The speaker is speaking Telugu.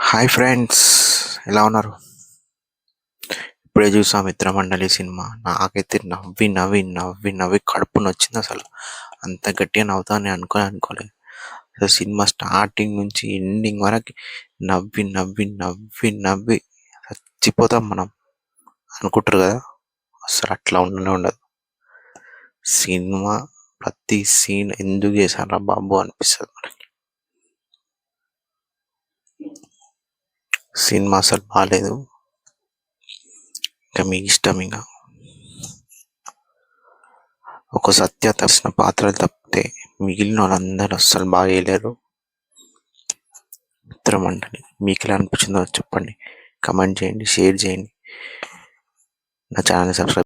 హాయ్ ఫ్రెండ్స్, ఎలా ఉన్నారు? ఇప్పుడే చూసా మిత్రమండలి సినిమా. నాకైతే నవ్వి నవ్వి నవ్వి నవ్వి కడుపు నొచ్చింది. అసలు అంత గట్టిగా నవ్వుతానని అనుకోలేదు. అసలు సినిమా స్టార్టింగ్ నుంచి ఎండింగ్ వరకు నవ్వి నవ్వి నవ్వి నవ్వి చచ్చిపోతాం మనం అనుకుంటారు కదా, అసలు అట్లా ఉండదు. సినిమా ప్రతి సీన్ ఎందుకు చేశారా బాబు అనిపిస్తుంది మనకి. సినిమా అసలు బాగాలేదు. ఇంకా మీ ఇష్టం. ఇంకా ఒక సత్య తప్పిన పాత్రలు తప్పితే మిగిలిన వాళ్ళందరూ అస్సలు బాగా వేయలేరు. మిత్రమండలి మీకు ఎలా అనిపించిందో చెప్పండి, కమెంట్ చేయండి, షేర్ చేయండి, నా ఛానల్ సబ్స్క్రైబ్